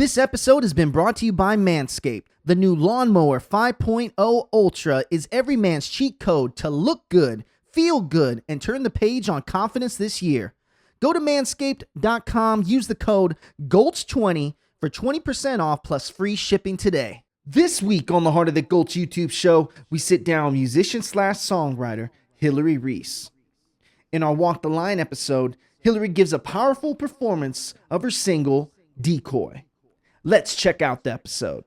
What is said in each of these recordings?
This episode has been brought to you by Manscaped. The new Lawnmower 5.0 Ultra is every man's cheat code to look good, feel good, and turn the page on confidence this year. Go to manscaped.com, use the code GULCH20 for 20% off plus free shipping today. This week on the Heart of the Gulch YouTube show, we sit down with musician/songwriter Hillary Reese. In our Walk the Line episode, Hillary gives a powerful performance of her single, Decoy. Let's check out the episode.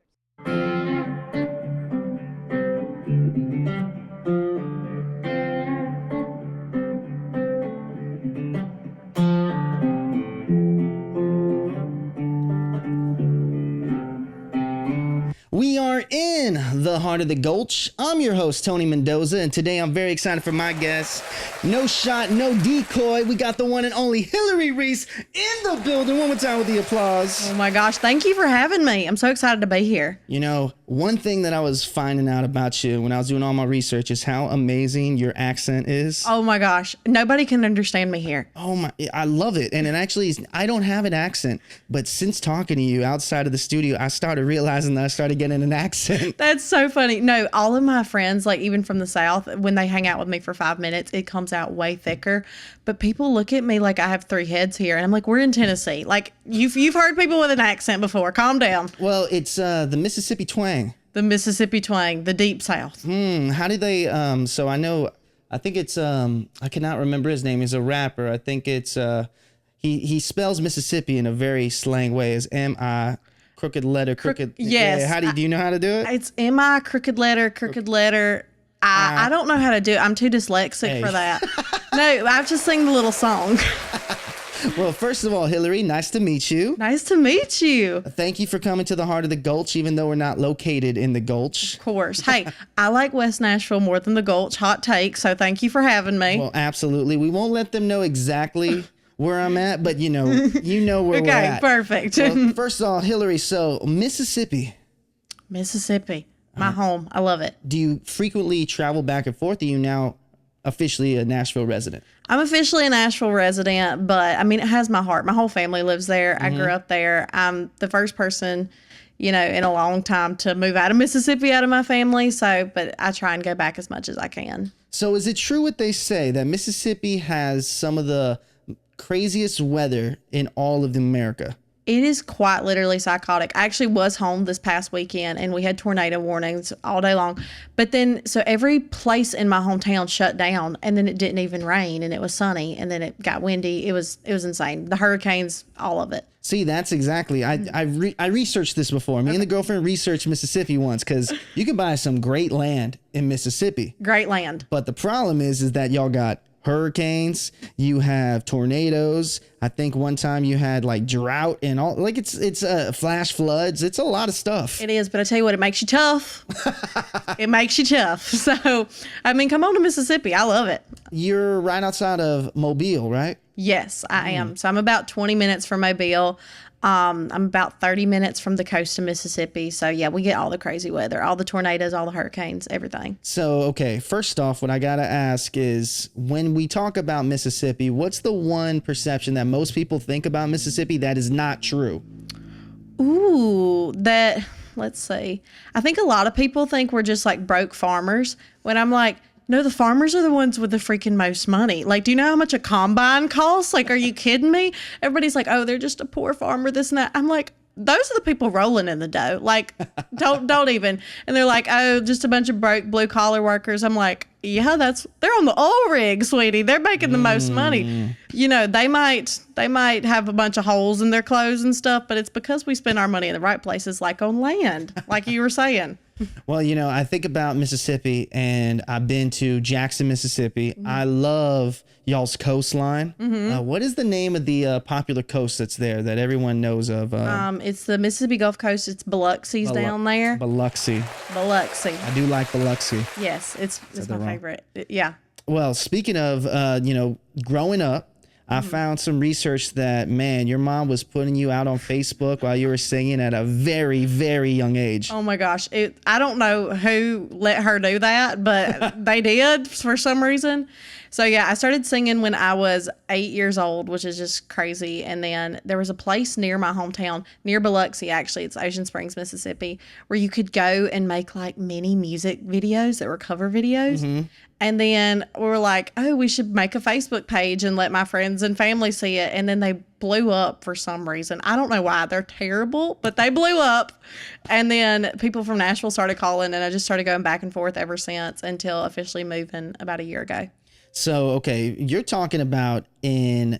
We are in the Heart of the Gulch. I'm your host, Tony Mendoza, and today I'm very excited for my guest. No shot, no decoy. We got the one and only Hillary Reese in the building. One more time with the applause. Oh my gosh, thank you for having me. I'm so excited to be here. You know, one thing that I was finding out about you when I was doing all my research is how amazing your accent is. Oh my gosh, nobody can understand me here. Oh my, I love it. And it actually is, I don't have an accent, but since talking to you outside of the studio, I started realizing that I started getting an accent. That's so funny. No, all of my friends, like even from the South, when they hang out with me for 5 minutes, it comes out way thicker. But people look at me like I have 3 heads here. And I'm like, we're in Tennessee. Like you've heard people with an accent before. Calm down. Well, it's the Mississippi twang. The Mississippi twang, the deep South. How do they, so I think it's, I cannot remember his name. He's a rapper. I think it's, he spells Mississippi in a very slang way as M-I, crooked letter, crooked. Yes. Yeah, do you know how to do it? It's M-I, crooked letter. I don't know how to do it. I'm too dyslexic for that. No, I just sing the little song. Well, first of all, Hillary, nice to meet you. Nice to meet you. Thank you for coming to the Heart of the Gulch, even though we're not located in the Gulch. Of course. Hey, I like West Nashville more than the Gulch. Hot take. So thank you for having me. Well, absolutely. We won't let them know exactly where I'm at, but you know where we're at. Okay, perfect. Well, first of all, Hillary, so Mississippi, my home. I love it. do you frequently travel back and forth? Are you now officially a Nashville resident? I'm officially a Nashville resident, but I mean, it has my heart. My whole family lives there. I grew up there. I'm the first person, in a long time to move out of Mississippi, out of my family. So, but I try and go back as much as I can. So is it true what they say that Mississippi has some of the craziest weather in all of America? It is quite literally psychotic. I actually was home this past weekend and we had tornado warnings all day long. But then, so every place in my hometown shut down and then it didn't even rain and it was sunny and then it got windy. It was insane. The hurricanes, all of it. See, that's exactly, I researched this before. Me and the girlfriend researched Mississippi once because you can buy some great land in Mississippi. Great land. But the problem is that y'all got hurricanes, you have tornadoes. I think one time you had like drought and all, like it's flash floods. It's a lot of stuff. It is, but I tell you what, it makes you tough. It makes you tough. So, I mean, come on to Mississippi. I love it. You're right outside of Mobile, right? Yes, I am. So I'm about 20 minutes from Mobile. I'm about 30 minutes from the coast of Mississippi. So yeah, we get all the crazy weather, all the tornadoes, all the hurricanes, everything. So, okay, first off, what I got to ask is when we talk about Mississippi, what's the one perception that most people think about Mississippi that is not true? Ooh, let's see. I think a lot of people think we're just like broke farmers when I'm like, no, the farmers are the ones with the freaking most money. Like, do you know how much a combine costs? Like, are you kidding me? Everybody's like, oh, they're just a poor farmer, this and that. I'm like, those are the people rolling in the dough. Like, don't even. And they're like, oh, just a bunch of broke blue collar workers. I'm like, yeah, they're on the oil rig, sweetie. They're making the most money. They might have a bunch of holes in their clothes and stuff, but it's because we spend our money in the right places, like on land, like you were saying. Well, I think about Mississippi and I've been to Jackson, Mississippi. I love y'all's coastline. What is the name of the popular coast that's there that everyone knows of? It's the Mississippi Gulf Coast. It's Biloxi's down there. Biloxi. I do like Biloxi. Yes, it's my favorite. Yeah. Well, speaking of, growing up, I found some research that, man, your mom was putting you out on Facebook while you were singing at a very, very young age. Oh my gosh. I don't know who let her do that, but they did for some reason. So yeah, I started singing when I was 8 years old, which is just crazy. And then there was a place near my hometown, near Biloxi, actually, it's Ocean Springs, Mississippi, where you could go and make like mini music videos that were cover videos. And then we were like, oh, we should make a Facebook page and let my friends and family see it. And then they blew up for some reason. I don't know why. They're terrible, but they blew up. And then people from Nashville started calling, and I just started going back and forth ever since until officially moving about a year ago. So, okay, you're talking about you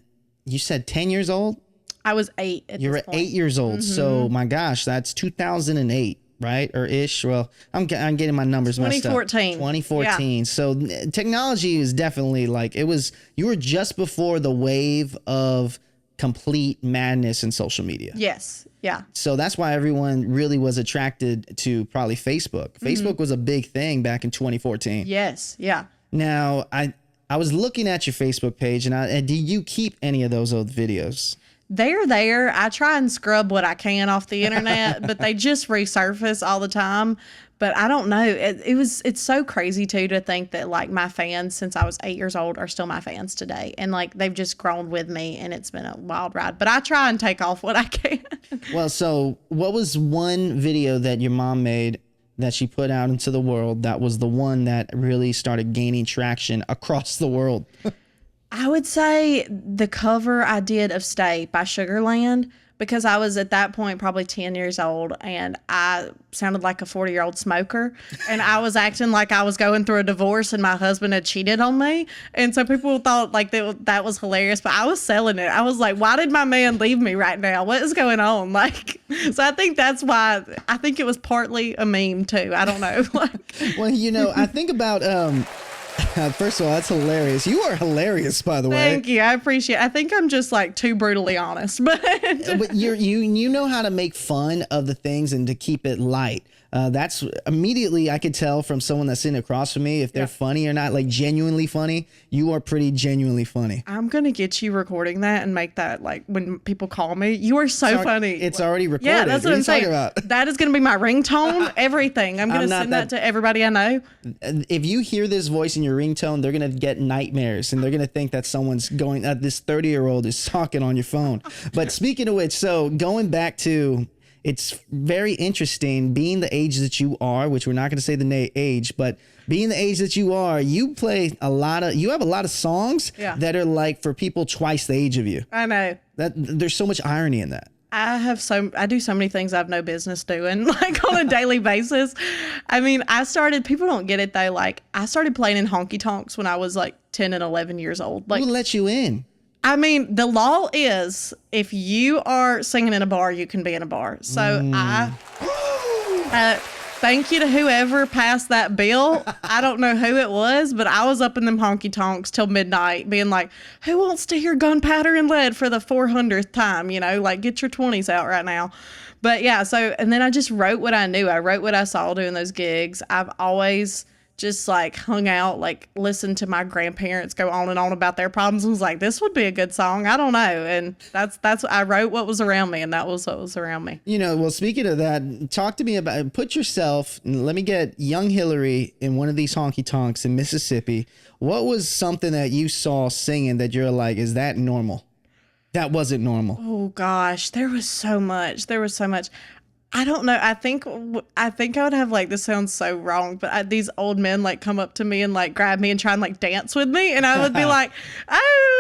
said 10 years old? I was 8 at You're this point. 8 years old. So, my gosh, that's 2008. Right? Or ish. Well, I'm getting my numbers messed up. 2014. Yeah. So technology is definitely like you were just before the wave of complete madness in social media. Yes. Yeah. So that's why everyone really was attracted to probably Facebook. Facebook was a big thing back in 2014. Yes. Yeah. Now, I was looking at your Facebook page and do you keep any of those old videos? They're there. I try and scrub what I can off the internet, but they just resurface all the time. But I don't know. It's so crazy too to think that like my fans since I was 8 years old are still my fans today. And like they've just grown with me, and it's been a wild ride. But I try and take off what I can. Well, so what was one video that your mom made that she put out into the world that was the one that really started gaining traction across the world? I would say the cover I did of Stay by Sugarland, because I was at that point probably 10 years old and I sounded like a 40-year-old smoker, and I was acting like I was going through a divorce and my husband had cheated on me. And so people thought like that was hilarious, but I was selling it. I was like, why did my man leave me right now? What is going on? Like, so I think that's why I think it was partly a meme too. I don't know. Well, I think about, first of all, that's hilarious. You are hilarious, by the way. Thank you. I appreciate it. I think I'm just like too brutally honest, but you know how to make fun of the things and to keep it light. That's immediately I could tell from someone that's sitting across from me if they're funny or not, like genuinely funny. You are pretty genuinely funny. I'm going to get you recording that and make that like when people call me, you are so funny. It's already recorded. Yeah, that's what I'm saying. About? That is going to be my ringtone, everything. I'm going to send that to everybody I know. If you hear this voice in your ringtone, they're going to get nightmares and they're going to think that someone's this 30-year-old is talking on your phone. But speaking of which, so going back to, it's very interesting being the age that you are, which we're not going to say the age, but being the age that you are, you have a lot of songs that are like for people twice the age of you. I know. There's so much irony in that. I do so many things I have no business doing, like on a daily basis. I mean, people don't get it though. Like I started playing in honky tonks when I was like 10 and 11 years old. Like, who let you in? I mean, the law is if you are singing in a bar, you can be in a bar. So thank you to whoever passed that bill. I don't know who it was, but I was up in them honky tonks till midnight being like, who wants to hear Gunpowder and Lead for the 400th time? Like get your 20s out right now. But yeah, and then I just wrote what I knew. I wrote what I saw doing those gigs. I've always just like hung out, like listened to my grandparents go on and on about their problems and was like, this would be a good song. I don't know. And that's I wrote what was around me, and that was what was around me. Well, speaking of that, talk to me about, put yourself, let me get young Hillary in one of these honky tonks in Mississippi. What was something that you saw singing that you're like, is that normal? That wasn't normal. Oh gosh, there was so much. I don't know. I think I would have like, this sounds so wrong, but these old men like come up to me and like grab me and try and like dance with me. And I would be like, oh,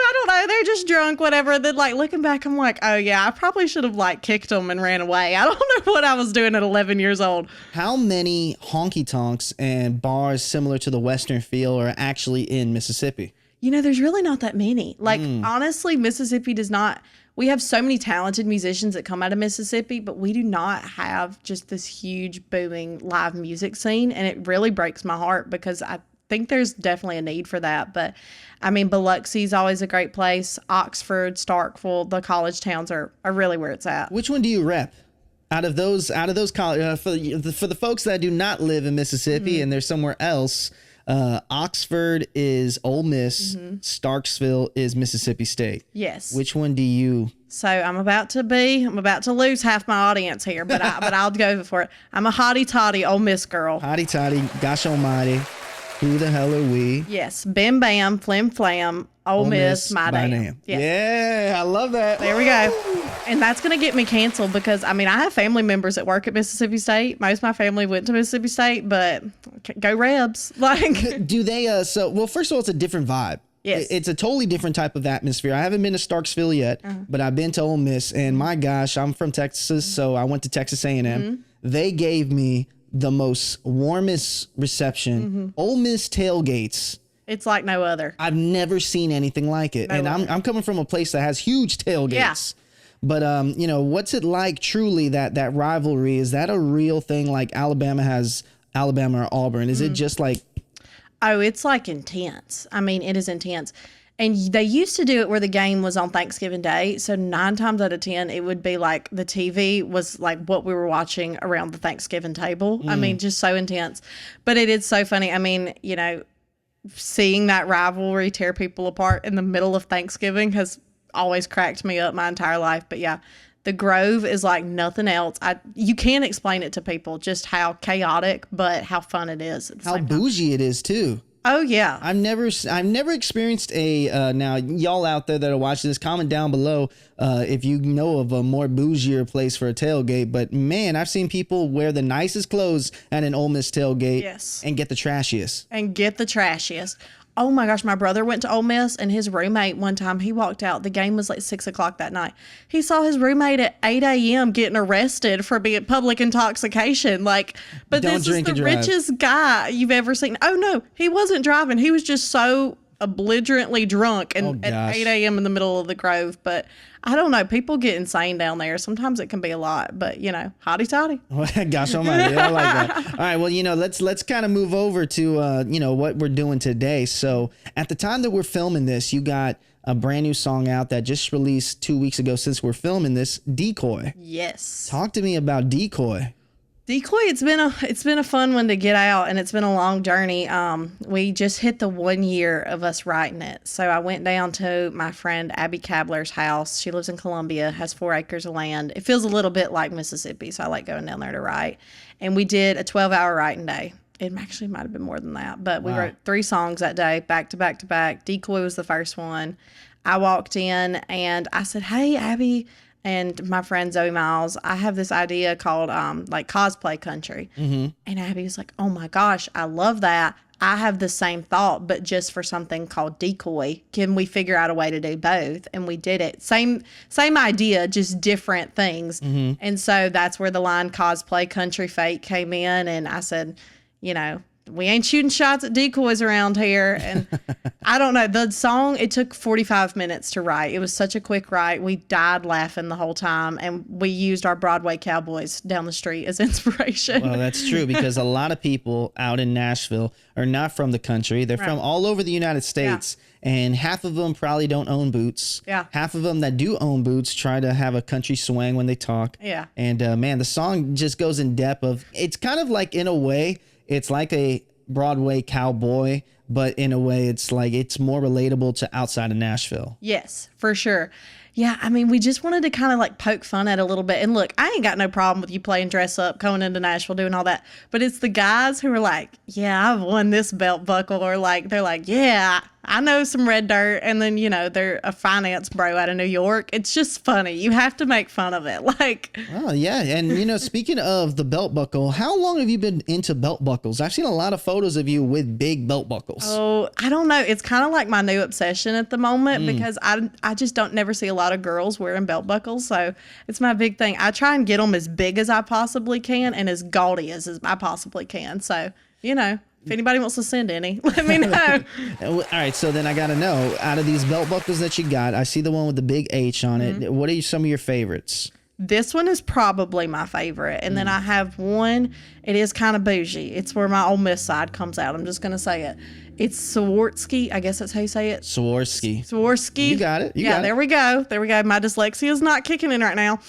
I don't know. They're just drunk, whatever. Then like looking back, I'm like, oh yeah, I probably should have like kicked them and ran away. I don't know what I was doing at 11 years old. How many honky tonks and bars similar to the Western feel are actually in Mississippi? There's really not that many. Like honestly, Mississippi does not. We have so many talented musicians that come out of Mississippi, but we do not have just this huge booming live music scene. And it really breaks my heart because I think there's definitely a need for that. But I mean, Biloxi is always a great place. Oxford, Starkville, the college towns are really where it's at. Which one do you rep? Out of those college, for the folks that do not live in Mississippi and they're somewhere else, Oxford is Ole Miss, Starksville is Mississippi State. Yes. Which one do you? So I'm about to lose half my audience here, but I'll go for it. I'm a hottie toddy Ole Miss girl. Hottie toddy, gosh almighty. Who the hell are we? Yes, Bim Bam, Flim Flam, Ole Miss, my by name. name. Yes. Yeah, I love that. There we go. And that's going to get me canceled because, I mean, I have family members that work at Mississippi State. Most of my family went to Mississippi State, but go Rebs. Like, Do they, well, first of all, it's a different vibe. Yes. It's a totally different type of atmosphere. I haven't been to Starksville yet, but I've been to Ole Miss, and my gosh, I'm from Texas, so I went to Texas A&M. They gave me the most warmest reception. Ole Miss tailgates. it's like no other. I've never seen anything like it. No And other. I'm coming from a place that has huge tailgates. But, you know, what's it like truly that rivalry? Is that a real thing like Alabama has Alabama or Auburn? Is it just like... Oh, it's like intense. I mean, it is intense. And they used to do it where the game was on Thanksgiving Day. So 9 times out of 10, it would be like the TV was like what we were watching around the Thanksgiving table. I mean, just so intense. But it is so funny. I mean, you know, seeing that rivalry tear people apart in the middle of Thanksgiving has always cracked me up my entire life. But yeah, the Grove is like nothing else. You can't explain it to people just how chaotic, but how fun it is. At the How same time. bougie it is too. Oh yeah. I've never experienced a now y'all out there that are watching this, comment down below if you know of a more bougier place for a tailgate. But man, I've seen people wear the nicest clothes at an Ole Miss tailgate and get the trashiest. Oh my gosh, my brother went to Ole Miss, and his roommate one time, he walked out. The game was like 6 o'clock that night. He saw his roommate at 8 a.m. getting arrested for being public intoxication. Like, but Don't this is drink the and drive. richest guy you've ever seen. Oh no, he wasn't driving. He was just so belligerently drunk and at 8 a.m. in the middle of the Grove. But I don't know. People get insane down there. Sometimes it can be a lot, but you know, hotty toddy. Gosh almighty, I like that. All right, well, you know, let's kind of move over to you know, what we're doing today. So at the time that we're filming this, you got a brand new song out that just released 2 weeks ago. Since we're filming this, Decoy. Yes. Talk to me about Decoy. Decoy, it's been a fun one to get out, and it's been a long journey. We just hit the 1 year of us writing it. So I went down to my friend Abby Kabler's house. She lives in Columbia, has 4 acres of land. It feels a little bit like Mississippi, so I like going down there to write. And we did a 12-hour writing day. It actually might have been more than that, but we wrote 3 songs that day, back to back to back. Decoy was the first one. I walked in and I said, "Hey, Abby," and my friend Zoe Miles, "I have this idea called like cosplay country." And Abby was like, "Oh my gosh, I love that. I have the same thought, but just for something called Decoy. Can we figure out a way to do both?" And we did it. Same idea, just different things. And so that's where the line cosplay country fake came in. And I said, you know, we ain't shooting shots at decoys around here. And I don't know. The song, it took 45 minutes to write. It was such a quick write. We died laughing the whole time. And we used our Broadway cowboys down the street as inspiration. Well, that's true, because a lot of people out in Nashville are not from the country. They're from all over the United States. And half of them probably don't own boots. Half of them that do own boots try to have a country swang when they talk. And man, the song just goes in depth of, it's kind of like, in a way, it's like a Broadway cowboy, but in a way it's like, it's more relatable to outside of Nashville. Yes, for sure. Yeah, I mean, we just wanted to kind of like poke fun at it a little bit. And look, I ain't got no problem with you playing dress up, going into Nashville, doing all that. But it's the guys who are like, "Yeah, I've won this belt buckle," or like, they're like, "Yeah, I know some red dirt." And then, you know, they're a finance bro out of New York. It's just funny. You have to make fun of it. Like, oh, yeah. And, you know, speaking of the belt buckle, how long have you been into belt buckles? I've seen a lot of photos of you with big belt buckles. Oh, I don't know. It's kind of like my new obsession at the moment because I just don't never see a lot of girls wearing belt buckles. So it's my big thing. I try and get them as big as I possibly can and as gaudy as I possibly can. So, you know, if anybody wants to send any, let me know. All right, so then I got to know, out of these belt buckles that you got, I see the one with the big H on it. What are some of your favorites? This one is probably my favorite. And then I have one, it is kind of bougie. It's where my Ole Miss side comes out. I'm just going to say it. It's Swarovski. I guess that's how you say it. Swarovski. You got it. There we go. My dyslexia is not kicking in right now.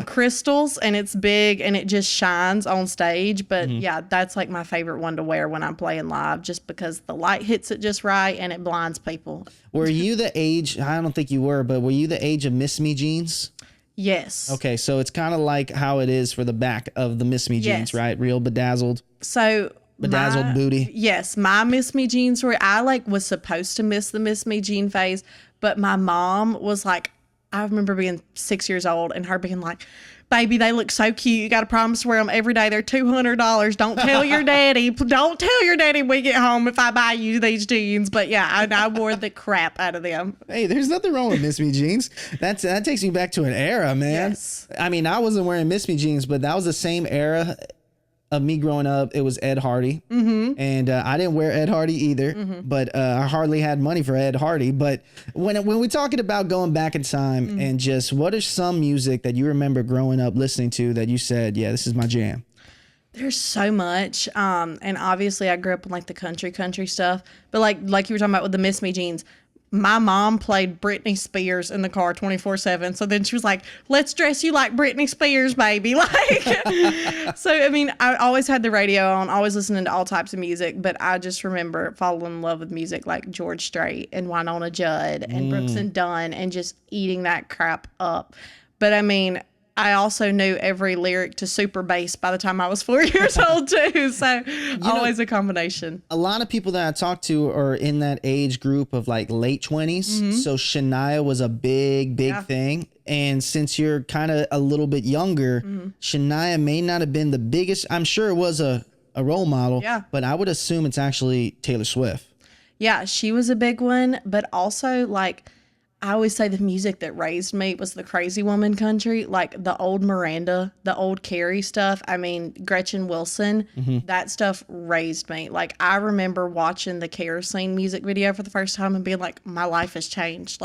Crystals, and it's big and it just shines on stage. But yeah, that's like my favorite one to wear when I'm playing live, just because the light hits it just right and it blinds people. Were you the age, I don't think you were, but were you the age of Miss Me jeans? Yes. Okay, so it's kind of like how it is for the back of the Miss Me jeans, right? Real bedazzled. So Bedazzled booty. Yes, my Miss Me Jean story. I was supposed to miss the Miss Me Jean phase, but my mom was like, I remember being 6 years old and her being like, baby, they look so cute. You got to promise to wear them every day. They're $200. Don't tell your daddy. Don't tell your daddy when we get home if I buy you these jeans. But yeah, I wore the crap out of them. Hey, there's nothing wrong with Miss Me jeans. That takes me back to an era, man. Yes. I mean, I wasn't wearing Miss Me jeans, but that was the same era of me growing up. It was Ed Hardy. And I didn't wear Ed Hardy either, but I hardly had money for Ed Hardy. But when we're talking about going back in time and just what is some music that you remember growing up listening to that you said, yeah, this is my jam? There's so much. And obviously I grew up in the country stuff, but like you were talking about with the Miss Me jeans, my mom played Britney Spears in the car 24/7. So then she was like, let's dress you like Britney Spears, baby. So, I mean, I always had the radio on, always listening to all types of music. But I just remember falling in love with music like George Strait and Winona Judd and Brooks and Dunn and just eating that crap up. But I mean, I also knew every lyric to Super Bass by the time I was 4 years old too. So always a combination. A lot of people that I talk to are in that age group of late 20s. So Shania was a big thing. And since you're kind of a little bit younger, Shania may not have been the biggest. I'm sure it was a role model, but I would assume it's actually Taylor Swift. Yeah, she was a big one, but also I always say the music that raised me was the crazy woman country, like the old Miranda, the old Carrie stuff. I mean, Gretchen Wilson, that stuff raised me. I remember watching the Kerosene music video for the first time and being like, my life has changed.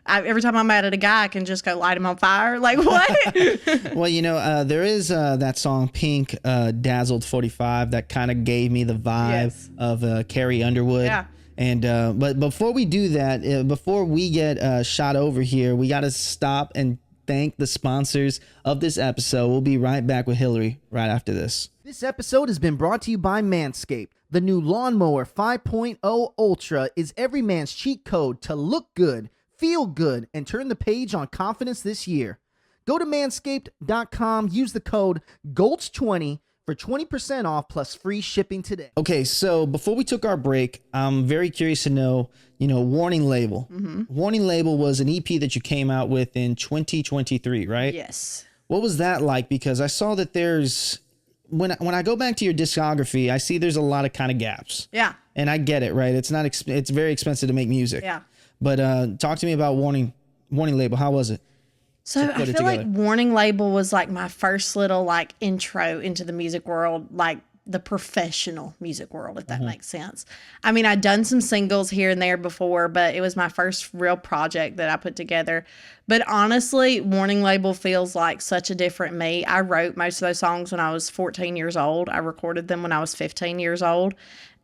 Every time I'm mad at a guy, I can just go light him on fire. What? Well, there is that song Pink, Dazzled 45 that kind of gave me the vibe of Carrie Underwood. Yeah. And but before we do that, before we get shot over here, we got to stop and thank the sponsors of this episode. We'll be right back with Hillary right after this. This episode has been brought to you by Manscaped. The new Lawnmower 5.0 Ultra is every man's cheat code to look good, feel good, and turn the page on confidence this year. Go to manscaped.com, use the code GULCH20 for 20% off plus free shipping today. Okay, so before we took our break, I'm very curious to know, Warning Label. Warning Label was an EP that you came out with in 2023, right? Yes. What was that like? Because I saw that there's, when I go back to your discography, I see there's a lot of kind of gaps. Yeah. And I get it, right? It's not, it's very expensive to make music. Yeah. But talk to me about Warning Label. How was it? So I feel like Warning Label was my first little intro into the music world, the professional music world, if that makes sense. I mean, I'd done some singles here and there before, but it was my first real project that I put together. But honestly, Warning Label feels like such a different me. I wrote most of those songs when I was 14 years old. I recorded them when I was 15 years old.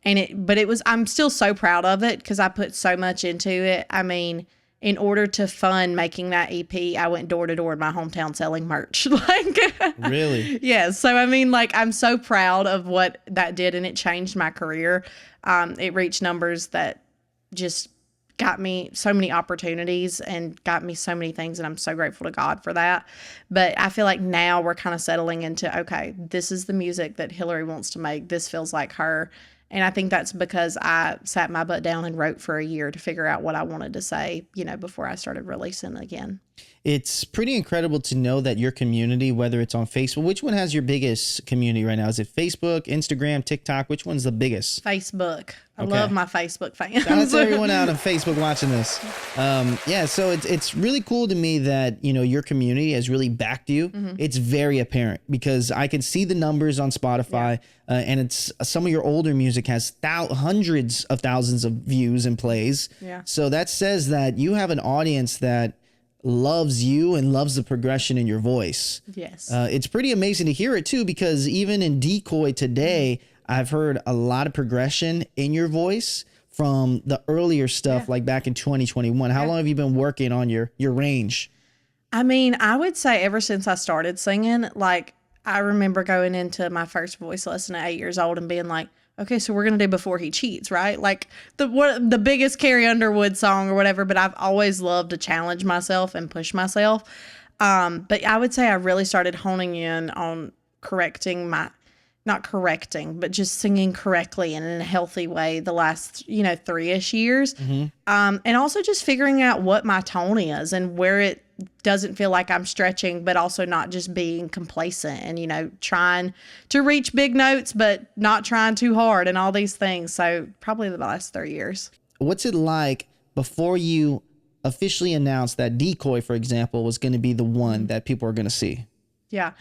I'm still so proud of it because I put so much into it. I mean, in order to fund making that EP, I went door to door in my hometown selling merch. Really? Yeah. So, I mean, I'm so proud of what that did, and it changed my career. It reached numbers that just got me so many opportunities and got me so many things, and I'm so grateful to God for that. But I feel like now we're kind of settling into, okay, this is the music that Hillary wants to make. This feels like her. And I think that's because I sat my butt down and wrote for a year to figure out what I wanted to say, before I started releasing again. It's pretty incredible to know that your community, whether it's on Facebook, which one has your biggest community right now? Is it Facebook, Instagram, TikTok? Which one's the biggest? Facebook. I love my Facebook fans. Shout out to everyone out on Facebook watching this. So it's really cool to me that, your community has really backed you. It's very apparent because I can see the numbers on Spotify and it's some of your older music has hundreds of thousands of views and plays. Yeah. So that says that you have an audience that loves you and loves the progression in your voice. Yes. It's pretty amazing to hear it too, because even in Decoy today, I've heard a lot of progression in your voice from the earlier stuff, like back in 2021. How long have you been working on your range? I mean, I would say ever since I started singing, I remember going into my first voice lesson at 8 years old and being like, okay, so we're going to do Before He Cheats, right? The biggest Carrie Underwood song or whatever, but I've always loved to challenge myself and push myself. But I would say I really started honing in on correcting my not correcting, but just singing correctly and in a healthy way the last, 3-ish years. And also just figuring out what my tone is and where it doesn't feel like I'm stretching, but also not just being complacent and, trying to reach big notes, but not trying too hard and all these things. So probably the last 3 years. What's it like before you officially announced that Decoy, for example, was going to be the one that people are going to see? Yeah.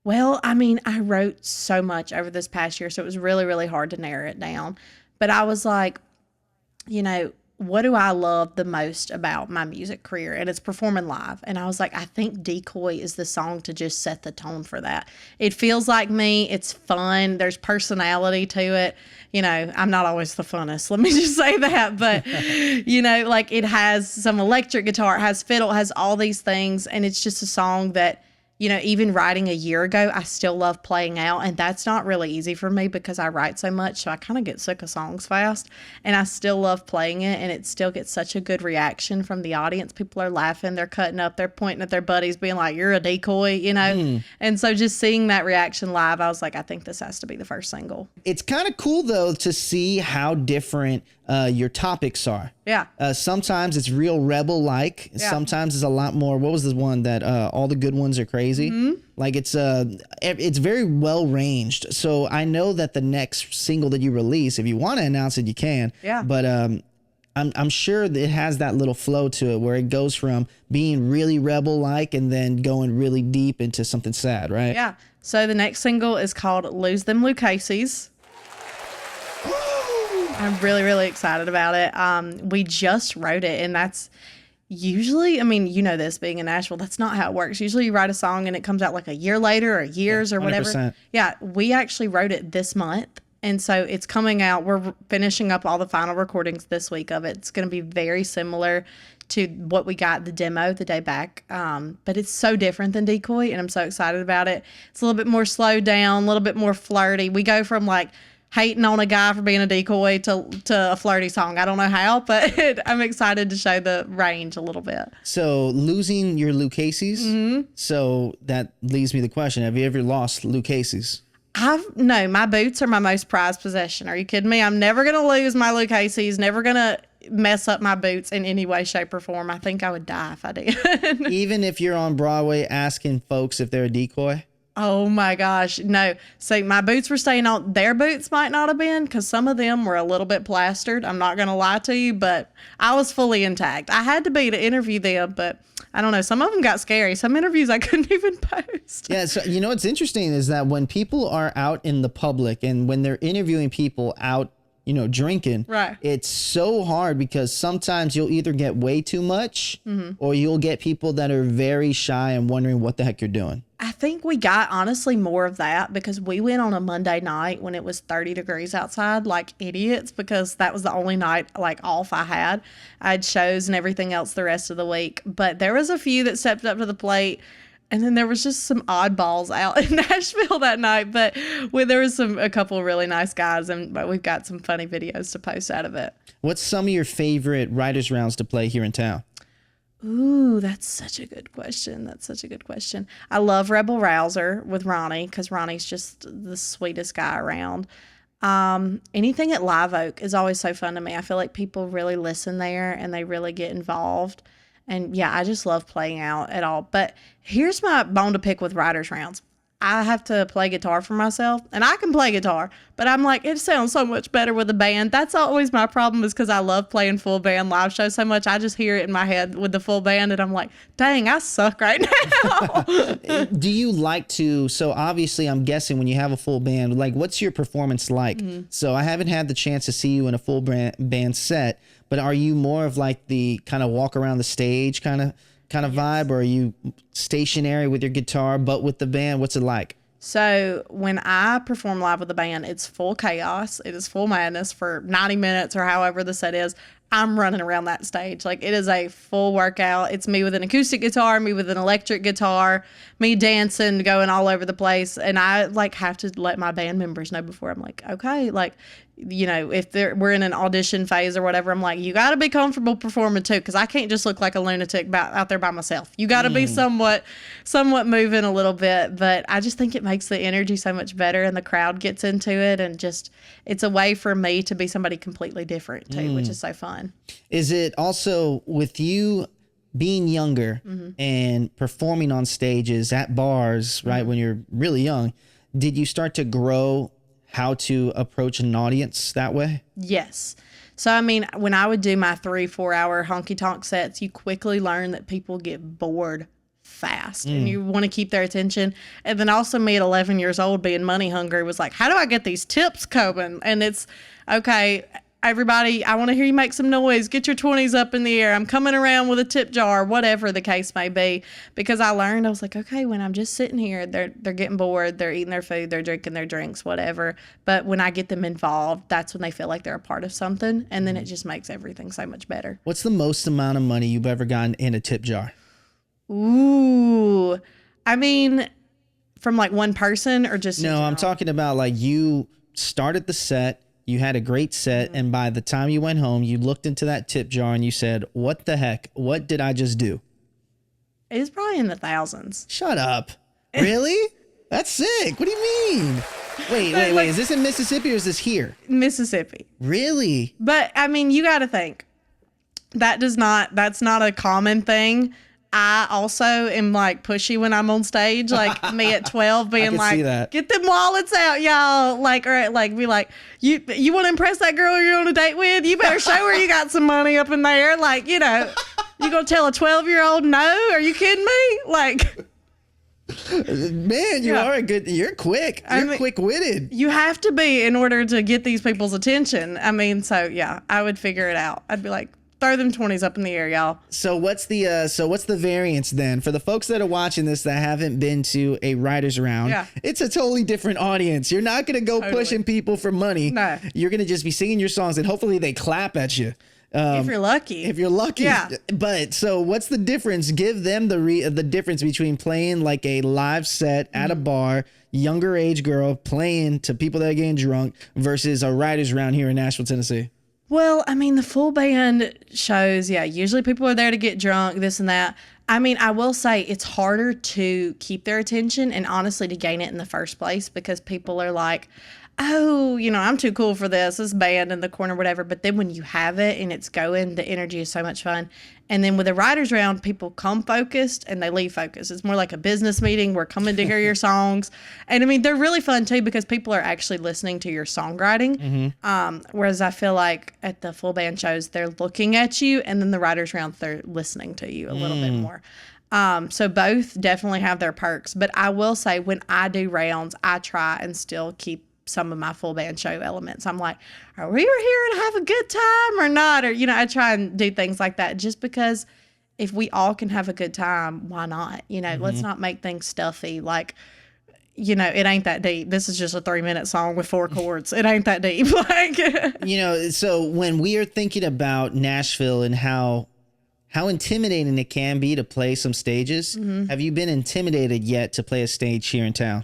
Well, I mean, I wrote so much over this past year, so it was really, really hard to narrow it down. But I was like, what do I love the most about my music career? And it's performing live. And I was like, I think Decoy is the song to just set the tone for that. It feels like me. It's fun. There's personality to it. I'm not always the funnest. Let me just say that. But, like it has some electric guitar, it has fiddle, it has all these things. And it's just a song that, even writing a year ago, I still love playing out. And that's not really easy for me because I write so much. So I kind of get sick of songs fast. And I still love playing it. And it still gets such a good reaction from the audience. People are laughing. They're cutting up. They're pointing at their buddies being like, you're a decoy, And so just seeing that reaction live, I was like, I think this has to be the first single. It's kind of cool, though, to see how different your topics are. Yeah. Sometimes it's real rebel-like. Yeah. Sometimes it's a lot more. What was the one that all the good ones are crazy? Like it's very well ranged. So I know that the next single that you release, if you want to announce it, you can. Yeah. But I'm sure that it has that little flow to it where it goes from being really rebel-like and then going really deep into something sad, right? Yeah. So the next single is called "Lose Them Luccheses." I'm really, really excited about it. We just wrote it, and that's usually, this being in Nashville, that's not how it works. Usually you write a song and it comes out like a year later or years or whatever. 100%. Yeah, we actually wrote it this month. And so it's coming out. We're finishing up all the final recordings this week of it. It's going to be very similar to what we got the demo the day back. But it's so different than Decoy, and I'm so excited about it. It's a little bit more slowed down, a little bit more flirty. We go from like hating on a guy for being a decoy to a flirty song. I don't know how, but I'm excited to show the range a little bit. So losing your Luccheses. So that leaves me the question: have you ever lost Luccheses? No, my boots are my most prized possession. Are you kidding me? I'm never going to lose my Luccheses, never going to mess up my boots in any way, shape, or form. I think I would die if I did. Even if you're on Broadway asking folks if they're a decoy? Oh my gosh, no. So my boots were staying on. Their boots might not have been because some of them were a little bit plastered. I'm not going to lie to you, but I was fully intact. I had to be to interview them, but I don't know. Some of them got scary. Some interviews I couldn't even post. Yeah, so what's interesting is that when people are out in the public and when they're interviewing people out, drinking, right, it's so hard because sometimes you'll either get way too much or you'll get people that are very shy and wondering what the heck you're doing. I think we got honestly more of that because we went on a Monday night when it was 30 degrees outside like idiots because that was the only night like off I had. I had shows and everything else the rest of the week. But there was a few that stepped up to the plate. And then there was just some oddballs out in Nashville that night. But there was a couple of really nice guys, but we've got some funny videos to post out of it. What's some of your favorite writers' rounds to play here in town? Ooh, that's such a good question. I love Rebel Rouser with Ronnie because Ronnie's just the sweetest guy around. Anything at Live Oak is always so fun to me. I feel like people really listen there and they really get involved. And yeah, I just love playing out at all. But here's my bone to pick with writers' rounds. I have to play guitar for myself, and I can play guitar, but I'm like, it sounds so much better with a band. That's always my problem is because I love playing full band live shows so much. I just hear it in my head with the full band, and I'm like, dang, I suck right now. Do you like to, so obviously I'm guessing when you have a full band, like what's your performance like? So I haven't had the chance to see you in a full band set, but are you more of like the kind of walk around the stage kind of vibe, or are you stationary with your guitar but with the band? What's it like? So when I perform live with the band, it's full chaos. It is full madness for 90 minutes or however the set is. I'm running around that stage. Like it is a full workout. It's me with an acoustic guitar, me with an electric guitar, me dancing, going all over the place. And I like have to let my band members know before I'm like, okay, like if we're in an audition phase or whatever, I'm like, you got to be comfortable performing too, because I can't just look like a lunatic out there by myself. You got to be somewhat moving a little bit. But I just think it makes the energy so much better, and the crowd gets into it, and just it's a way for me to be somebody completely different too, which is so fun. Is it also with you being younger and performing on stages at bars, right, when you're really young, did you start to grow how to approach an audience that way? Yes. So, I mean, when I would do my 3-4 hour honky tonk sets, you quickly learn that people get bored fast and you want to keep their attention. And then also me at 11 years old being money hungry was like, how do I get these tips coming? And it's, okay, everybody, I want to hear you make some noise. Get your 20s up in the air. I'm coming around with a tip jar, whatever the case may be. Because I learned, I was like, okay, when I'm just sitting here, they're getting bored, they're eating their food, they're drinking their drinks, whatever. But when I get them involved, that's when they feel like they're a part of something. And then it just makes everything so much better. What's the most amount of money you've ever gotten in a tip jar? Ooh, I mean, from like one person or just? No, I'm talking about like you started the set, you had a great set, and by the time you went home, you looked into that tip jar and you said, what the heck? What did I just do? It's probably in the thousands. Shut up. Really? That's sick. What do you mean? Wait. Is this in Mississippi or is this here? Mississippi. Really? But I mean, you got to think that's not a common thing. I also am like pushy when I'm on stage, like me at 12 being like, get them wallets out, y'all. Like, or like, be like, you want to impress that girl you're on a date with? You better show her you got some money up in there. Like, you going to tell a 12-year-old no? Are you kidding me? Like, man, you're quick. You're quick-witted. You have to be in order to get these people's attention. I mean, so yeah, I would figure it out. I'd be like, throw them 20s up in the air, y'all. So what's the variance then for the folks that are watching this that haven't been to a writers round? Yeah. It's a totally different audience. You're not gonna go pushing people for money. No. You're gonna just be singing your songs and hopefully they clap at you. If you're lucky. Yeah. But so what's the difference? Give them the difference between playing like a live set at a bar, younger age girl playing to people that are getting drunk versus a writers round here in Nashville, Tennessee. Well, I mean, the full band shows, usually people are there to get drunk, this and that. I mean, I will say it's harder to keep their attention and honestly to gain it in the first place because people are like, oh, I'm too cool for this band in the corner, whatever. But then when you have it and it's going, the energy is so much fun. And then with a writer's round, people come focused and they leave focused. It's more like a business meeting. We're coming to hear your songs. And I mean, they're really fun too because people are actually listening to your songwriting. Whereas I feel like at the full band shows, they're looking at you, and then the writer's round, they're listening to you a little bit more. So both definitely have their perks. But I will say when I do rounds, I try and still keep some of my full band show elements. I'm like, are we here to have a good time or not? Or, I try and do things like that just because if we all can have a good time, why not? Let's not make things stuffy. Like, it ain't that deep. This is just a 3-minute song with 4 chords. It ain't that deep. Like, so when we are thinking about Nashville and how intimidating it can be to play some stages, have you been intimidated yet to play a stage here in town?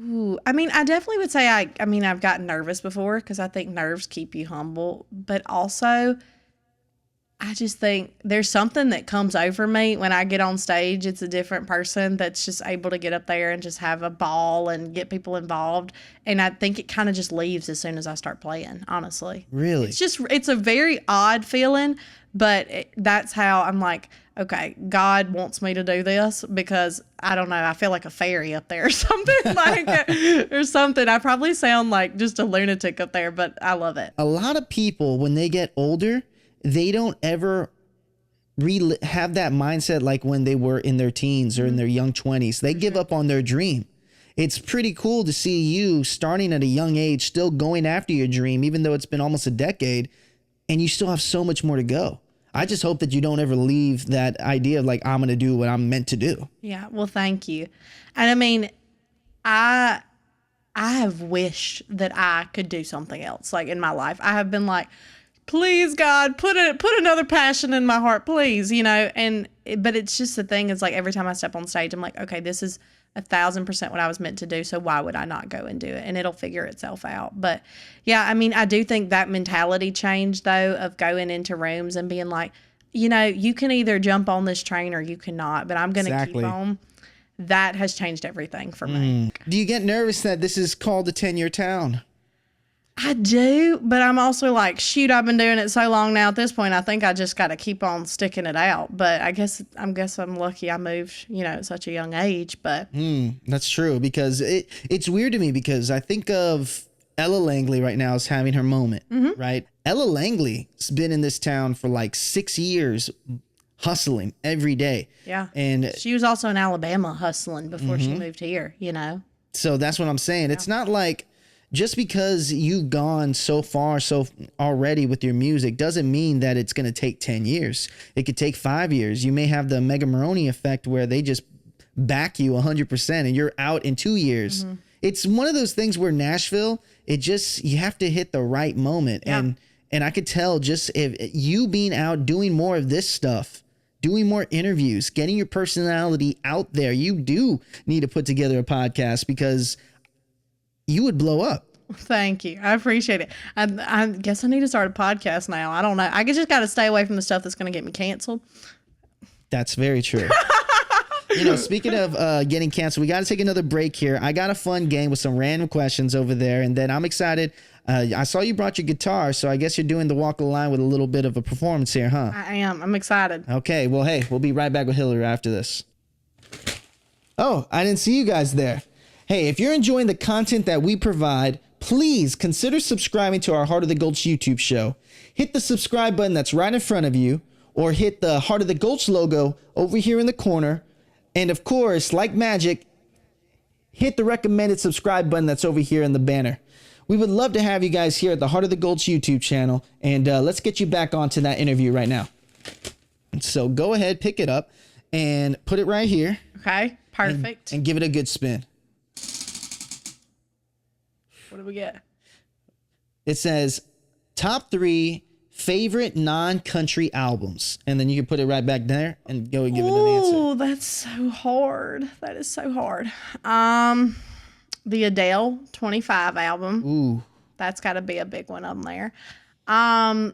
Ooh, I mean, I definitely would say I've gotten nervous before because I think nerves keep you humble. But also, I just think there's something that comes over me when I get on stage. It's a different person that's just able to get up there and just have a ball and get people involved. And I think it kind of just leaves as soon as I start playing, honestly. Really? It's a very odd feeling, but that's how I'm like, okay, God wants me to do this because I don't know, I feel like a fairy up there or something or something. I probably sound like just a lunatic up there, but I love it. A lot of people, when they get older, they don't ever have that mindset like when they were in their teens or in their young 20s. They give up on their dream. It's pretty cool to see you starting at a young age, still going after your dream, even though it's been almost a decade, and you still have so much more to go. I just hope that you don't ever leave that idea of like, I'm going to do what I'm meant to do. Yeah. Well, thank you. And I mean, I have wished that I could do something else like in my life. I have been like, please God, put another passion in my heart, please, but it's just the thing is like every time I step on stage, I'm like, okay, this is 1,000% what I was meant to do. So why would I not go and do it? And it'll figure itself out. But yeah, I mean, I do think that mentality change though of going into rooms and being like, you know, you can either jump on this train or you cannot, but I'm going to keep on. That has changed everything for me. Do you get nervous that this is called a 10-year town? I do, but I'm also like, shoot, I've been doing it so long now at this point, I think I just got to keep on sticking it out. But I guess I'm lucky I moved, you know, at such a young age. But That's true, because it's weird to me because I think of Ella Langley right now as having her moment, right? Ella Langley's been in this town for like 6 years, hustling every day. Yeah. And she was also in Alabama hustling before she moved here, you know? So that's what I'm saying. Yeah. It's not like just because you've gone so far so already with your music doesn't mean that it's going to take 10 years. It could take 5 years. You may have the Mega Maroney effect where they just back you 100% and you're out in 2 years. It's one of those things where Nashville, you have to hit the right moment. Yeah. And I could tell just if you being out doing more of this stuff, doing more interviews, getting your personality out there, you do need to put together a podcast because you would blow up. Thank you. I appreciate it. I guess I need to start a podcast now. I don't know. I just got to stay away from the stuff that's going to get me canceled. That's very true. You know, speaking of getting canceled, we got to take another break here. I got a fun game with some random questions over there, and then I'm excited. I saw you brought your guitar, so I guess you're doing the walk of the line with a little bit of a performance here, huh? I am. I'm excited. Okay, well, hey, we'll be right back with Hillary after this. Oh, I didn't see you guys there. Hey, if you're enjoying the content that we provide, please consider subscribing to our Heart of the Gulch YouTube show. Hit the subscribe button that's right in front of you, or hit the Heart of the Gulch logo over here in the corner. And of course, like magic, hit the recommended subscribe button that's over here in the banner. We would love to have you guys here at the Heart of the Gulch YouTube channel. And let's get you back onto that interview right now. So go ahead, pick it up and put it right here. Okay, perfect. And give it a good spin. What do we get? It says top 3 favorite non-country albums. And then you can put it right back there and go and give it an answer. Oh, that's so hard. That is so hard. The Adele 25 album. Ooh. That's got to be a big one on there. The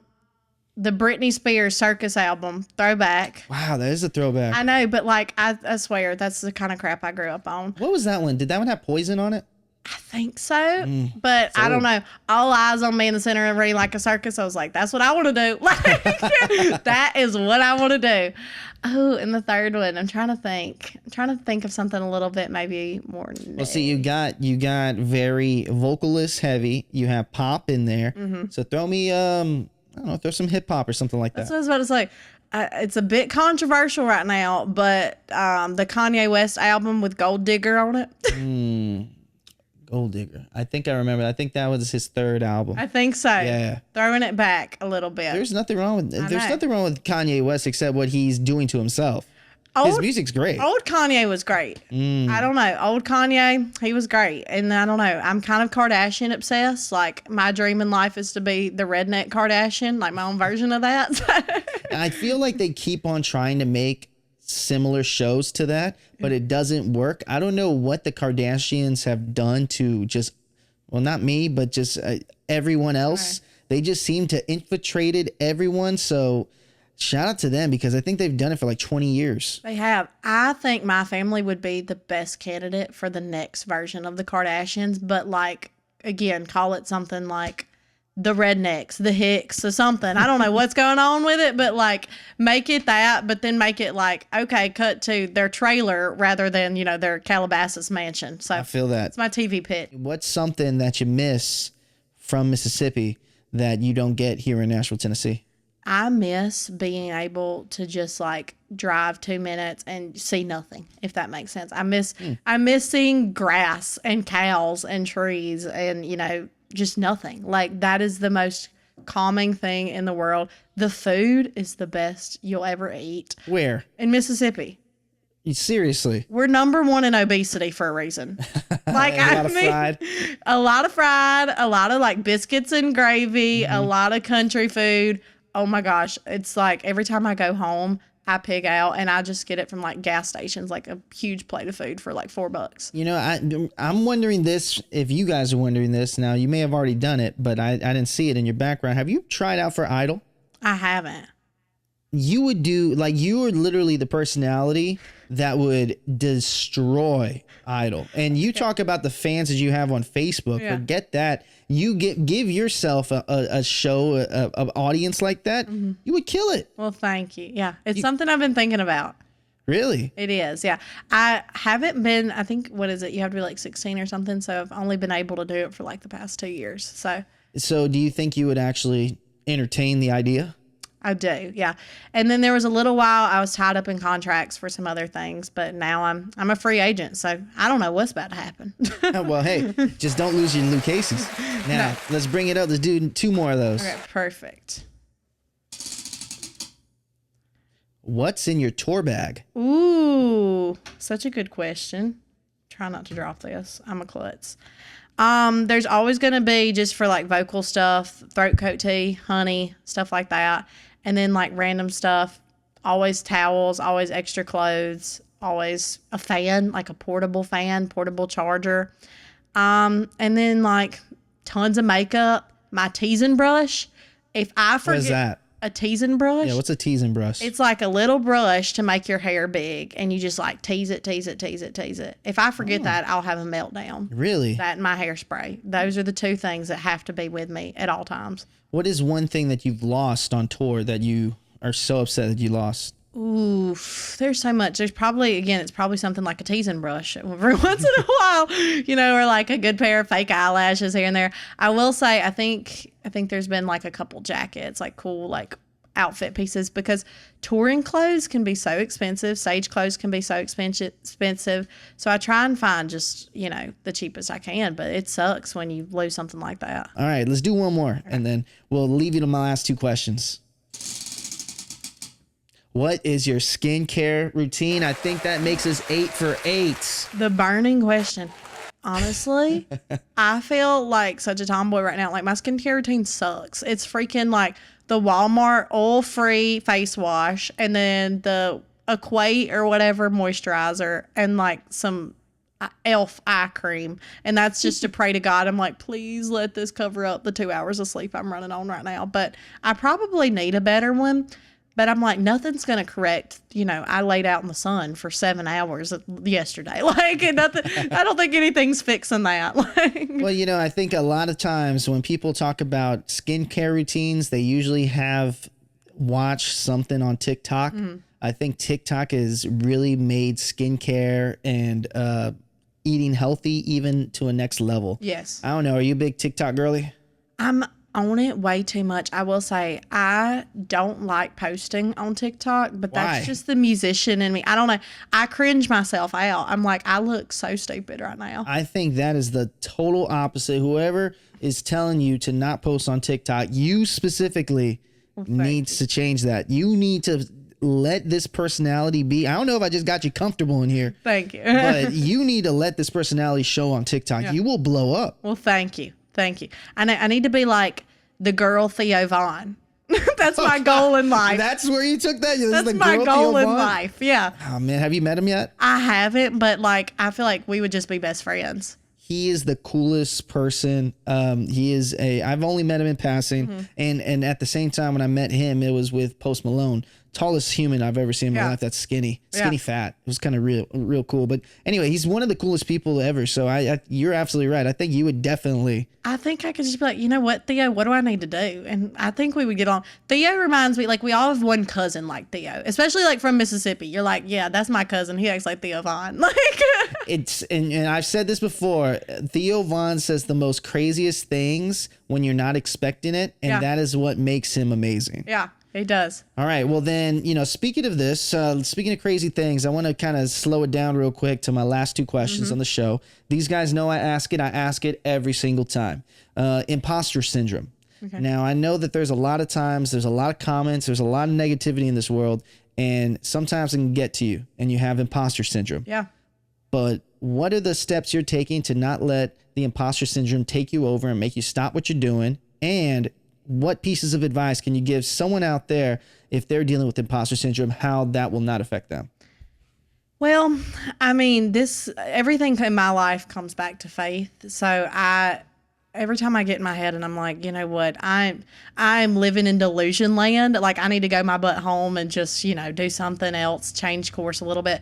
Britney Spears Circus album, throwback. Wow, that is a throwback. I know, but like, I swear, that's the kind of crap I grew up on. What was that one? Did that one have Poison on it? I think so, but I don't know. All eyes on me in the center and reading like a circus. I was like, that's what I want to do. Like, that is what I want to do. Oh, and the third one, I'm trying to think of something a little bit maybe more. Well, see, you got very vocalist heavy. You have pop in there. So throw me, I don't know, throw some hip hop or something like that. That's what I was about to say. It's a bit controversial right now, but the Kanye West album with Gold Digger on it. Gold Digger. I think I remember. I think that was his 3rd album. I think so. Yeah. Throwing it back a little bit. There's nothing wrong with Kanye West except what he's doing to himself. His music's great. Old Kanye was great. I don't know. Old Kanye, he was great. And I don't know. I'm kind of Kardashian obsessed. Like, my dream in life is to be the redneck Kardashian, like my own version of that. I feel like they keep on trying to make similar shows to that, but it doesn't work. I don't know what the Kardashians have done to just, well, not me, but just everyone else. Right. They just seem to infiltrated everyone. So shout out to them because I think they've done it for like 20 years. They have. I think my family would be the best candidate for the next version of the Kardashians, but like, again, call it something like the Rednecks, the Hicks, or something. I don't know what's going on with it, but like make it that, but then make it like, okay, cut to their trailer rather than, you know, their Calabasas mansion. So I feel that. It's my TV pit. What's something that you miss from Mississippi that you don't get here in Nashville, Tennessee? I miss being able to just like drive 2 minutes and see nothing, if that makes sense. I miss seeing grass and cows and trees and, you know, just nothing. Like, that is the most calming thing in the world. The food is the best you'll ever eat. Where? In Mississippi. Seriously? We're number 1 in obesity for a reason. Like, a lot of fried, a lot of like biscuits and gravy, a lot of country food. Oh my gosh. It's like every time I go home, I pig out, and I just get it from like gas stations, like a huge plate of food for like $4. You know, I'm wondering this, if you guys are wondering this. Now, you may have already done it, but I didn't see it in your background. Have you tried out for Idol? I haven't. You would do, like, you are literally the personality that would destroy Idol. And you talk about the fans that you have on Facebook. Yeah. Forget that. You give yourself a show, an audience like that. You would kill it. Well, thank you. Yeah, it's something I've been thinking about. Really? It is, yeah. I haven't been, I think, what is it? You have to be like 16 or something. So I've only been able to do it for like the past 2 years. So do you think you would actually entertain the idea? I do, yeah. And then there was a little while I was tied up in contracts for some other things, but now I'm a free agent, so I don't know what's about to happen. Well, hey, just don't lose your Luccheses. Now, let's bring it up. Let's do 2 more of those. Okay, perfect. What's in your tour bag? Ooh, such a good question. Try not to drop this. I'm a klutz. There's always going to be, just for like vocal stuff, throat coat tea, honey, stuff like that. And then like random stuff, always towels, always extra clothes, always a fan, like a portable fan, portable charger. And then like tons of makeup, my teasing brush. If I forget. What is that? A teasing brush? Yeah, what's a teasing brush? It's like a little brush to make your hair big, and you just like tease it, tease it, tease it, tease it. If I forget that, I'll have a meltdown. Really? That and my hairspray. Those are the 2 things that have to be with me at all times. What is one thing that you've lost on tour that you are so upset that you lost? Oof, there's so much. There's probably, again, it's probably something like a teasing brush every once in a while, or like a good pair of fake eyelashes here and there. I will say, I think there's been like a couple jackets, like cool, like outfit pieces, because touring clothes can be so expensive. Stage clothes can be so expensive. So I try and find just, the cheapest I can, but it sucks when you lose something like that. All right, let's do one more, and then we'll leave you to my last 2 questions. What is your skincare routine? I think that makes us 8 for 8. The burning question. Honestly, I feel like such a tomboy right now. Like, my skincare routine sucks. It's freaking like the Walmart oil-free face wash, and then the Equate or whatever moisturizer, and like some Elf eye cream. And that's just to pray to God. I'm like, please let this cover up the 2 hours of sleep I'm running on right now. But I probably need a better one. But I'm like, nothing's going to correct. I laid out in the sun for 7 hours yesterday. Like, nothing. I don't think anything's fixing that. Like, well, I think a lot of times when people talk about skincare routines, they usually have watched something on TikTok. I think TikTok has really made skincare and eating healthy even to a next level. yes. I don't know. Are you a big TikTok girly? I'm on it way too much. I will say I don't like posting on TikTok, but that's Why? just the musician in me. I don't know. I cringe myself out. I'm like, I look so stupid right now. I think that is the total opposite. Whoever is telling you to not post on TikTok, you specifically needs to change that. You need to let this personality be. I don't know if I just got you comfortable in here. Thank you. But you need to let this personality show on TikTok. Yeah. You will blow up. Well, thank you. Thank you. I need to be like the girl Theo Vaughn. That's my goal in life. That's where you took that? That's my goal in life. Yeah. Oh, man. Have you met him yet? I haven't, but like, I feel like we would just be best friends. He is the coolest person. I've only met him in passing. And at the same time, when I met him, it was with Post Malone. Tallest human I've ever seen in my life. That's skinny fat. It was kind of real cool. But anyway, he's one of the coolest people ever. So you're absolutely right. I think you would definitely. I think I could just be like, you know what, Theo, what do I need to do? And I think we would get on. Theo reminds me, like, we all have one cousin like Theo, especially like from Mississippi. You're like, yeah, that's my cousin. He acts like Theo Vaughn. Like, and I've said this before. Theo Vaughn says the most craziest things when you're not expecting it. And that is what makes him amazing. Yeah. He does. All right. Well, then, speaking of this, speaking of crazy things, I want to kind of slow it down real quick to my last 2 questions on the show. These guys know I ask it every single time. Imposter syndrome. Okay. Now, I know that there's a lot of times, there's a lot of comments, there's a lot of negativity in this world, and sometimes it can get to you, and you have imposter syndrome. Yeah. But what are the steps you're taking to not let the imposter syndrome take you over and make you stop what you're doing? And what pieces of advice can you give someone out there if they're dealing with imposter syndrome, how that will not affect them? Well, I mean, everything in my life comes back to faith. So every time I get in my head and I'm like, you know what, I'm living in delusion land. Like, I need to go my butt home and just, do something else, change course a little bit.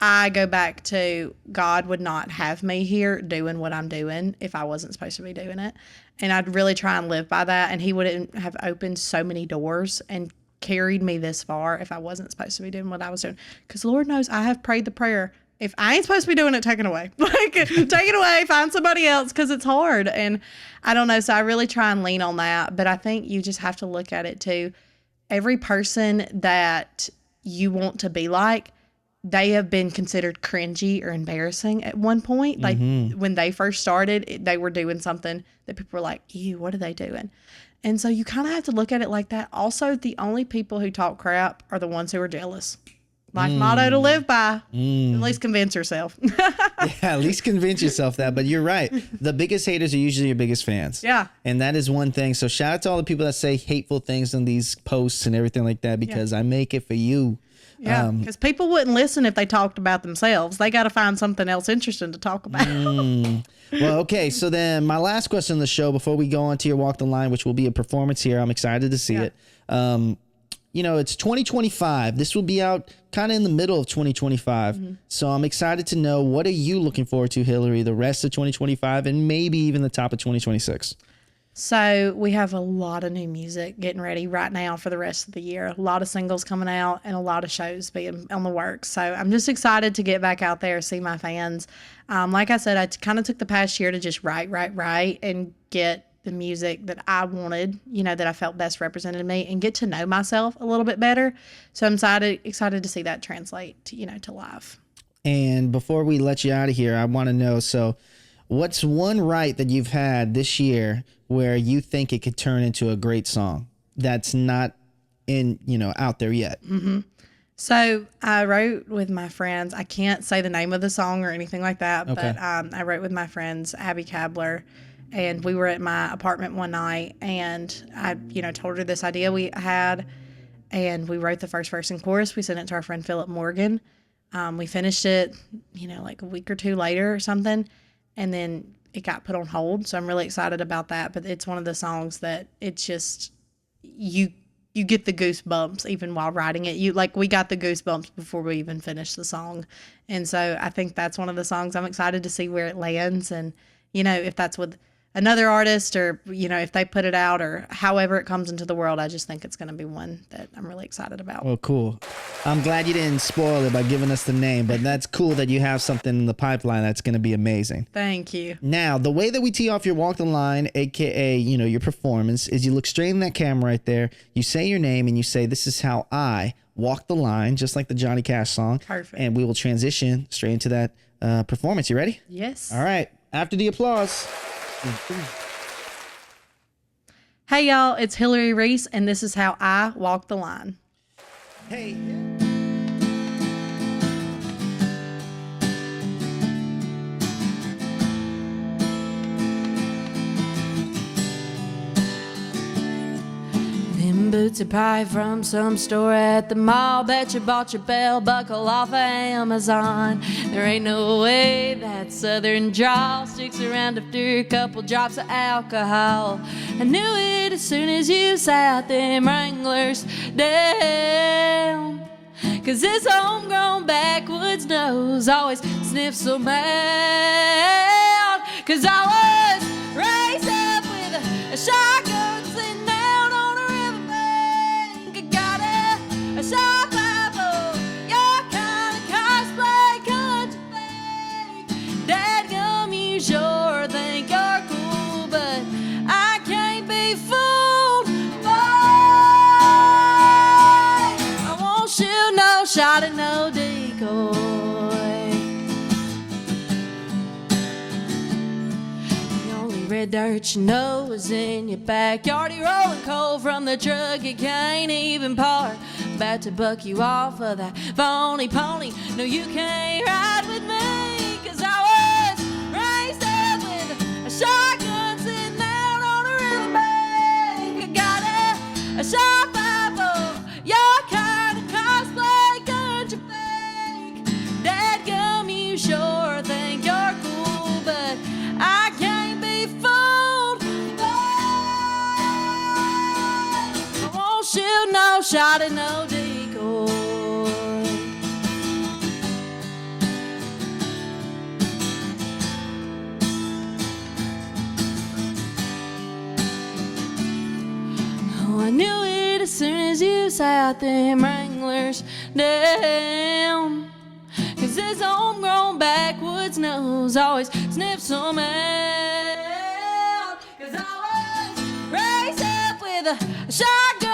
I go back to God would not have me here doing what I'm doing if I wasn't supposed to be doing it. And I'd really try and live by that. And he wouldn't have opened so many doors and carried me this far if I wasn't supposed to be doing what I was doing. Because Lord knows I have prayed the prayer. If I ain't supposed to be doing it, take it away. Like, take it away, find somebody else, because it's hard. And I don't know. So I really try and lean on that. But I think you just have to look at it too. Every person that you want to be like, they have been considered cringy or embarrassing at one point. Like when they first started, they were doing something that people were like, ew, what are they doing? And so you kind of have to look at it like that. Also, the only people who talk crap are the ones who are jealous. Life motto to live by. At least convince yourself. Yeah, at least convince yourself that. But you're right. The biggest haters are usually your biggest fans. Yeah. And that is one thing. So shout out to all the people that say hateful things on these posts and everything like that, because I make it for you. Yeah, because people wouldn't listen if they talked about themselves. They got to find something else interesting to talk about. Well, okay. So then my last question on the show before we go on to your Walk the Line, which will be a performance here. I'm excited to see it. It's 2025. This will be out kind of in the middle of 2025. So I'm excited to know, what are you looking forward to, Hillary, the rest of 2025 and maybe even the top of 2026? So we have a lot of new music getting ready right now for the rest of the year. A lot of singles coming out and a lot of shows being on the works. So I'm just excited to get back out there, see my fans. Like I said, I kind of took the past year to just write, and get the music that I wanted, that I felt best represented me, and get to know myself a little bit better. So I'm excited to see that translate to, to live. And before we let you out of here, I want to know, so what's one write that you've had this year where you think it could turn into a great song that's not out there yet? So I wrote with my friends. I can't say the name of the song or anything like that, but I wrote with my friends, Abby Cabler, and we were at my apartment one night, and I, told her this idea we had, and we wrote the first verse and chorus. We sent it to our friend Philip Morgan. We finished it, like a week or two later or something, and then it got put on hold. So I'm really excited about that. But it's one of the songs that it's just, you get the goosebumps even while writing it. We got the goosebumps before we even finished the song. And so I think that's one of the songs I'm excited to see where it lands. And, if that's with another artist or, if they put it out or however it comes into the world, I just think it's going to be one that I'm really excited about. Well, cool. I'm glad you didn't spoil it by giving us the name, but that's cool that you have something in the pipeline that's going to be amazing. Thank you. Now, the way that we tee off your Walk the Line, aka, your performance, is you look straight in that camera right there, you say your name, and you say, "This is how I walk the line," just like the Johnny Cash song. Perfect. And we will transition straight into that performance. You ready? Yes. All right. After the applause. Hey, y'all. It's Hillary Reese, and this is how I walk the line. Hey. Them boots are probably from some store at the mall. Bet you bought your belt buckle off of Amazon. There ain't no way that southern drawl sticks around after a couple drops of alcohol. I knew it as soon as you sat them Wranglers down. 'Cause this homegrown backwoods nose always sniffs so bad. 'Cause I was raised up with a shotgun sitting down on a riverbank. I got a shot rifle, your kind of cosplay country thing. Dadgum, you sure think you're cool, but I can't be fooled. Boy, I won't shoot no shot at no decoy. The only red dirt you know is in your backyard. You're rolling coal from the truck you can't even park. About to buck you off of that phony pony. No, you can't ride with me, 'cause I was raised up with a shotgun sitting down on a riverbank. I got a shot rifle, your shot and no decoy. Oh, I knew it as soon as you sat them Wranglers down. 'Cause this homegrown backwoods nose always sniffs some out. 'Cause I was raised up with a shotgun